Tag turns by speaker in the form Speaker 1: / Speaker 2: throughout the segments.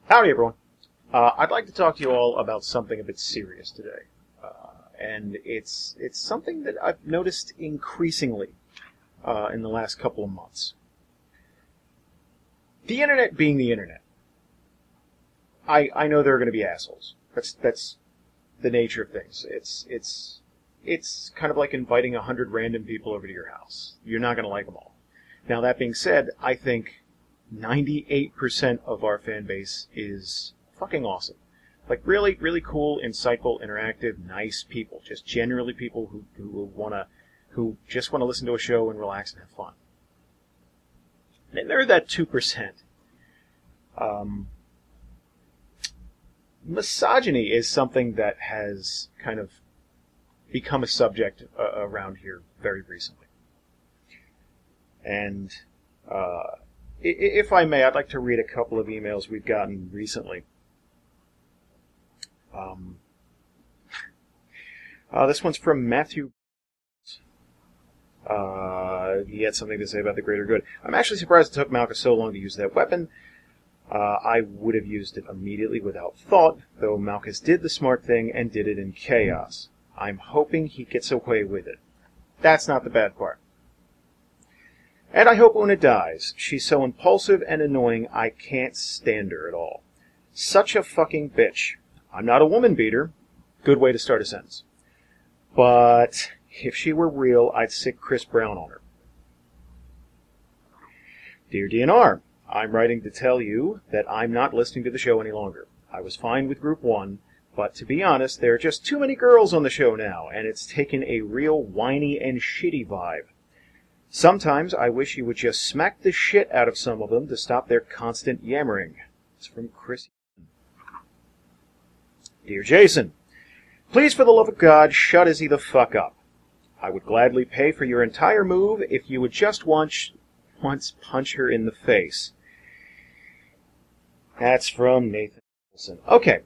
Speaker 1: Howdy, everyone. I'd like to talk to you all about something a bit serious today, and it's something that I've noticed increasingly in the last couple of months. The internet being the internet, I know there are going to be assholes. That's the nature of things. It's kind of like inviting 100 random people over to your house. You're not going to like them all. Now that being said, I think 98% of our fan base is fucking awesome. Like really, really cool, insightful, interactive, nice people. Just generally people who just want to listen to a show and relax and have fun. And then there are that 2%. Misogyny is something that has kind of become a subject around here very recently. And if I may, I'd like to read a couple of emails we've gotten recently. This one's from Matthew. He had something to say about the greater good. I'm actually surprised it took Malchus so long to use that weapon. I would have used it immediately without thought, though Malchus did the smart thing and did it in chaos. I'm hoping he gets away with it. That's not the bad part. And I hope Una dies. She's so impulsive and annoying, I can't stand her at all. Such a fucking bitch. I'm not a woman beater. Good way to start a sentence. But if she were real, I'd sick Chris Brown on her. Dear DNR, I'm writing to tell you that I'm not listening to the show any longer. I was fine with Group 1, but to be honest, there are just too many girls on the show now, and it's taken a real whiny and shitty vibe. Sometimes I wish you would just smack the shit out of some of them to stop their constant yammering. It's from Chris. Dear Jason, please for the love of God, shut Izzy the fuck up. I would gladly pay for your entire move if you would just once punch her in the face. That's from Nathan Wilson. Okay.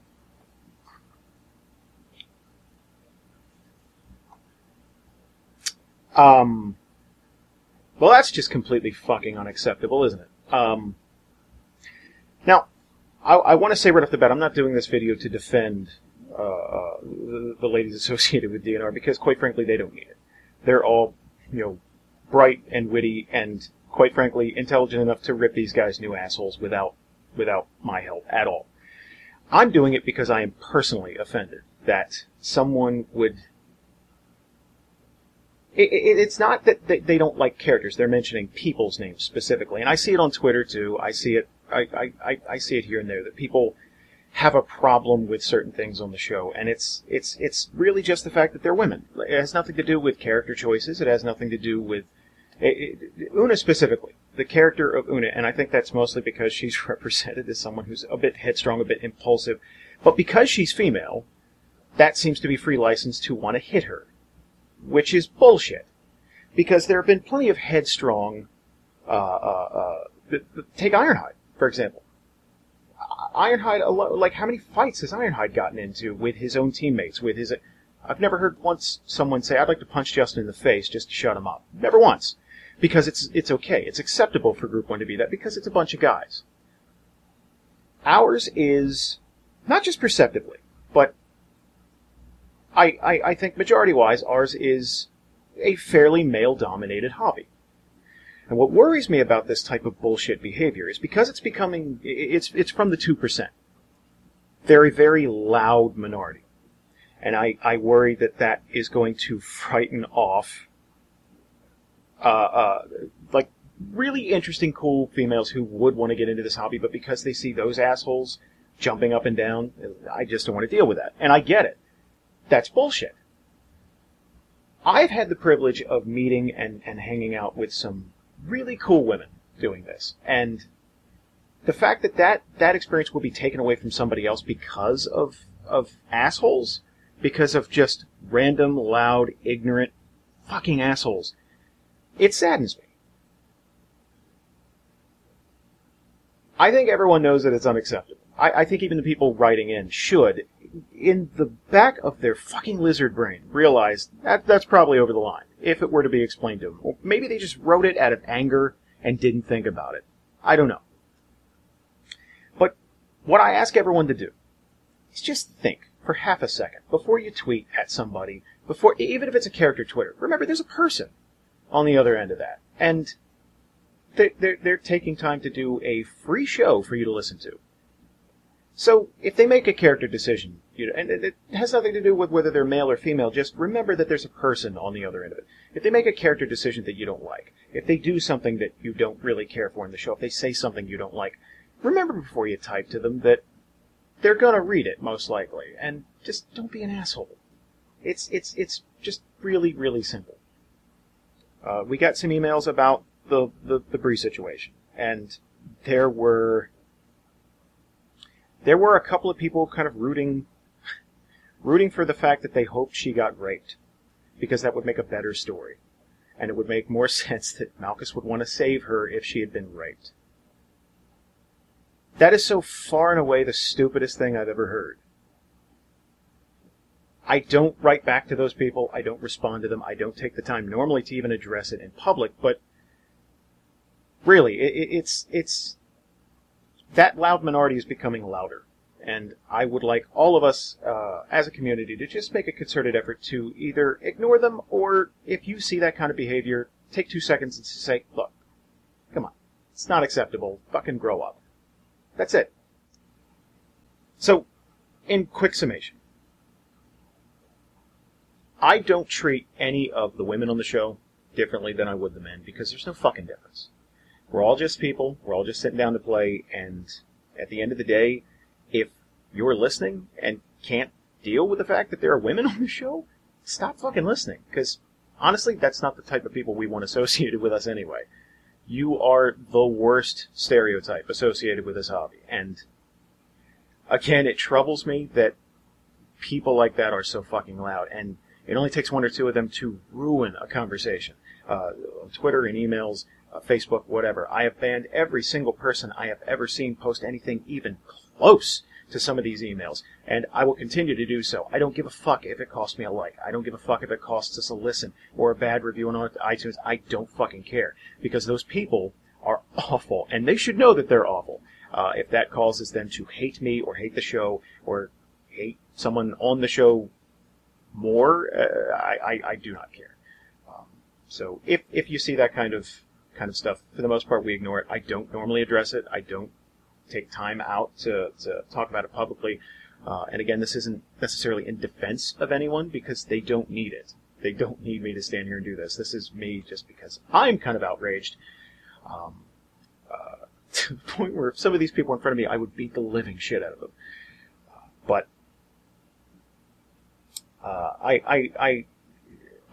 Speaker 1: Well, that's just completely fucking unacceptable, isn't it? Now, I want to say right off the bat, I'm not doing this video to defend the ladies associated with DNR, because, quite frankly, they don't need it. They're all, bright and witty and, quite frankly, intelligent enough to rip these guys new assholes without my help at all. I'm doing it because I am personally offended that someone would... It's not that they don't like characters. They're mentioning people's names specifically. And I see it on Twitter, too. I see it I see it here and there, that people have a problem with certain things on the show. And it's really just the fact that they're women. It has nothing to do with character choices. It has nothing to do with... Una specifically. The character of Una. And I think that's mostly because she's represented as someone who's a bit headstrong, a bit impulsive. But because she's female, that seems to be free license to want to hit her. Which is bullshit. Because there have been plenty of headstrong... take Ironhide, for example. Ironhide, like, how many fights has Ironhide gotten into with his own teammates? I've never heard once someone say, I'd like to punch Justin in the face just to shut him up. Never once. Because it's okay. It's acceptable for Group 1 to be that, because it's a bunch of guys. Ours is, not just perceptively, but I think majority-wise, ours is a fairly male-dominated hobby. And what worries me about this type of bullshit behavior is because it's from the 2%. They're a very loud minority. And I worry that is going to frighten off, like, really interesting, cool females who would want to get into this hobby, but because they see those assholes jumping up and down, I just don't want to deal with that. And I get it. That's bullshit. I've had the privilege of meeting and hanging out with some really cool women doing this. And the fact that experience will be taken away from somebody else because of assholes, because of just random, loud, ignorant fucking assholes, it saddens me. I think everyone knows that it's unacceptable. I think even the people writing in should, in the back of their fucking lizard brain, realize that's probably over the line, if it were to be explained to them. Or maybe they just wrote it out of anger and didn't think about it. I don't know. But what I ask everyone to do is just think for half a second before you tweet at somebody, even if it's a character Twitter. Remember, there's a person on the other end of that. And they're taking time to do a free show for you to listen to. So if they make a character decision, and it has nothing to do with whether they're male or female, just remember that there's a person on the other end of it. If they make a character decision that you don't like, if they do something that you don't really care for in the show, if they say something you don't like, remember before you type to them that they're going to read it, most likely. And just don't be an asshole. It's just really, really simple. We got some emails about the Brie situation, and there were a couple of people kind of rooting for the fact that they hoped she got raped, because that would make a better story, and it would make more sense that Malchus would want to save her if she had been raped. That is so far and away the stupidest thing I've ever heard. I don't write back to those people. I don't respond to them. I don't take the time normally to even address it in public, but really, it's that loud minority is becoming louder. And I would like all of us, as a community, to just make a concerted effort to either ignore them, or if you see that kind of behavior, take 2 seconds and say, look, come on, it's not acceptable, fucking grow up. That's it. So, in quick summation, I don't treat any of the women on the show differently than I would the men, because there's no fucking difference. We're all just people, we're all just sitting down to play, and at the end of the day, if you're listening and can't deal with the fact that there are women on the show, stop fucking listening, because honestly, that's not the type of people we want associated with us anyway. You are the worst stereotype associated with this hobby, and again, it troubles me that people like that are so fucking loud, and it only takes one or two of them to ruin a conversation. On Twitter and emails, Facebook, whatever. I have banned every single person I have ever seen post anything even close to some of these emails, and I will continue to do so. I don't give a fuck if it costs me a like. I don't give a fuck if it costs us a listen or a bad review on iTunes. I don't fucking care, because those people are awful, and they should know that they're awful. If that causes them to hate me or hate the show or hate someone on the show more, I do not care. So if you see that kind of stuff, for the most part, we ignore it. I don't normally address it. I don't take time out to talk about it publicly. And again, this isn't necessarily in defense of anyone, because they don't need it. They don't need me to stand here and do this. This is me just because I'm kind of outraged. To the point where if some of these people in front of me, I would beat the living shit out of them. But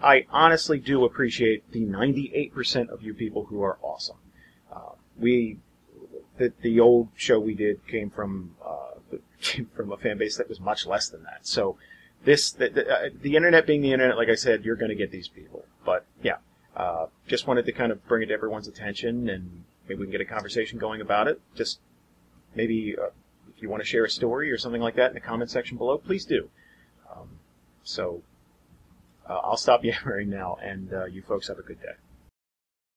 Speaker 1: I honestly do appreciate the 98% of you people who are awesome. The old show we did came from a fan base that was much less than that. So the internet being the internet, like I said, you're going to get these people. But yeah, just wanted to kind of bring it to everyone's attention, and maybe we can get a conversation going about it. Just maybe if you want to share a story or something like that in the comment section below, please do. I'll stop yammering now, and you folks have a good day.